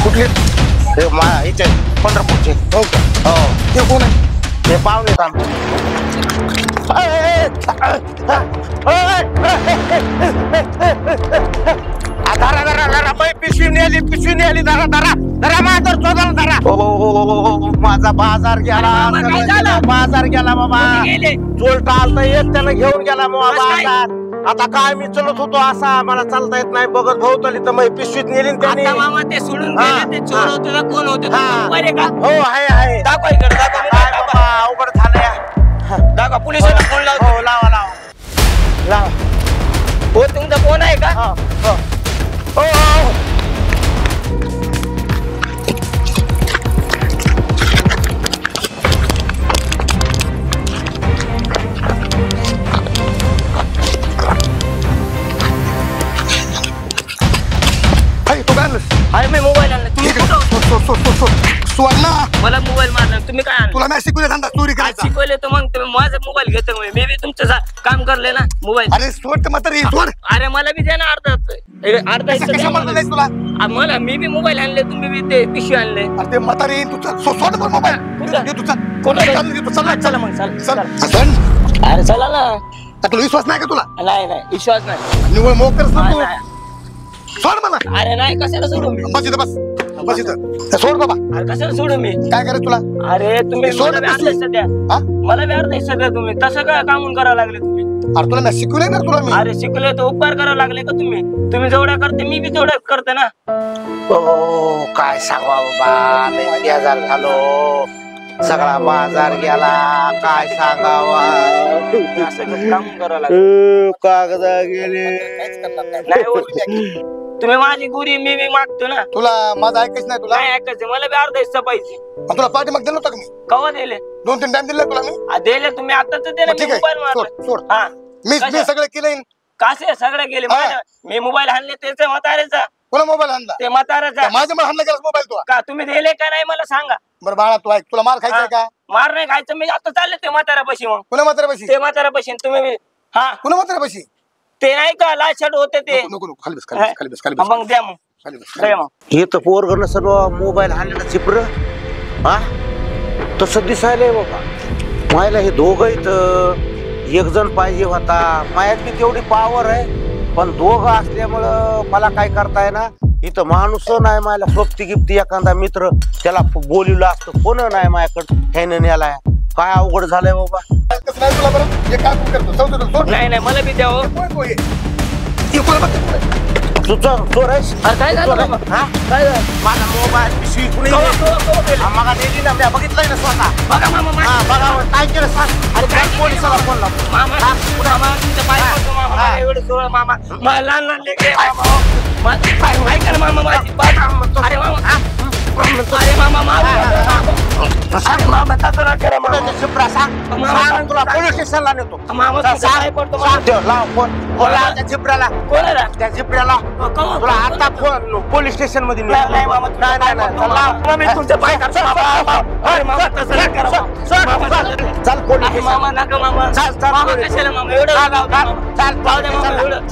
कुठले इथे पंढरपूरचे. हो का? हो. ते कोण आहे? ते पाहुणे पिशवी नेली धरा माझा बाजार गेला बाबा. चोरटा आलता येत त्यानं घेऊन गेला बाजार. आता काय मी चलत होतो असा मला चालता येत नाही बघत भोवताली तर मग पिशवीत नेली त्याने. मामा ते सोडून गेले ते चोर होते ना कोण होते? हो आहे दाखवा इकडे दाखवा. अवघड झालंय. दाखवा पोलिसांना फोन लावतो. हो लावा हो तुमचा फोन आहे का? हो मी मोबाईल आणला. सुवर्ण मला मोबाईल मारला. तुम्ही काय आणलं? तुला नाही शिकवले धंदा चोरी करायचा. शिकवले तर मग तुम्ही माझा मोबाईल घेतो. मी बी तुमचं काम करले ना मोबाईल. अरे सोड मात्र सोड. अरे मला बी द्या ना अर्धा तुला मला मी बी मोबाईल आणले तुम्ही बी ते पिशवी आणले. अरे ते म्हातारी सोड मोबाईल. चला मग चला. अरे चला ना. तुला विश्वास नाही का? तुला नाही विश्वास नाही. निवळ मोक करस ना तू. सोड मला. अरे नाही कशाला सोडू मी? बस इथं सोड बाबा. अरे कशाला सोडू मी? काय करायचं तुला? अरे तुम्ही सोड मला बी अर्धा हिस्सा द्या. मला बी अर्धा हिस्सा द्या. तुम्ही तसं काय कामून करावं लागले तुम्ही? अरे तुला नाही शिकवलंय ना तुला मी. अरे शिकले तर उपकार करावं लागले का तुम्ही जेवढ्या करते मी बी तेवढ्याच करते ना. काय सांगा बाबा झालो सगळा बाजार गेला. काय सांगावा असं कामून करावं लागलं. कागद गेले. नाही तुम्ही माझी गुरी मी बी मागतो ना. तुला माझं ऐकायच नाही? तुला नाही ऐकायचं. मला बी अर्धा हिस्सा पाहिजे. तुला पार्टी मग दिलं होतं का मी? कवा दिले? 2-3 टाइम दिलं तुला मी. दिले तुम्ही आताच दिले. ठीक आहे सोड. मी सगळं केलं. कासे सगळे गेले. मी मोबाईल आणले त्याचे म्हाताऱ्याचा. कोणा मोबाईल आणला? ते म्हाताऱ्याचा. माझ्या मला आणला गेला मोबाईल. तू का तुम्ही दिले का नाही मला सांगा बरं बाळा. तू ऐक तुला मार खायचा का? मार नाही खायचं. मी आता चालले ते म्हाताऱ्यापाशी. मग कुणा म्हाताऱ्यापाशी? ते म्हाताऱ्यापाशी तुम्ही. हा कुणा म्हाताऱ्यापाशी? ते नाही का लाल शर्ट होते ते. नको खाली बस. मग द्या मग. हे तर पोरगण सर्व मोबाईल आणलेला चिपर. तसं दिसायलंय बाबा. मायला हे दोघं एक जण पाहिजे होता. मायात बी तेवढी पावर आहे पण दोघं असल्यामुळं मला काय करताय ना. इथं माणूस नाही मायला. सोबती गिफ्टी एखादा मित्र त्याला बोलिवलं असतं. कोण नाही माझ्याकडं ह्यानं न्यालाय. काय अवघड झालंय बाबा. नाही मला बी द्यावं. तू चोर आहेस? काय झालं? माझा मोबाईल पिशवी कुणी मगा नेली ना. मी बघितलंय ना स्वतः. बघा मामा बघा काय केलं सांग. अरे काय पोलिसाला फोन लाव. मामा तुमच्या पाय पडतो मामा. एवढं सोड मामा. मला लहान लेकरं ऐका ना मामा माझी. अरे मामा मामा तसं ना करा मामा. तुला पोलीस स्टेशनला नेतो. मामा पाय पडतो मामा. लाव फोन. त्या झिपऱ्याला. कोणाला? त्या झिपऱ्याला तुला आता फोन पोलीस स्टेशन मध्ये नाही मामा. नाही मी तुमच्या पाय काढतो मामा. तसं ना करा चाल पोलीस मामा. नका मामा. मामा कशाला मामा एवढं. चाल जाऊ दे मामा एवढं.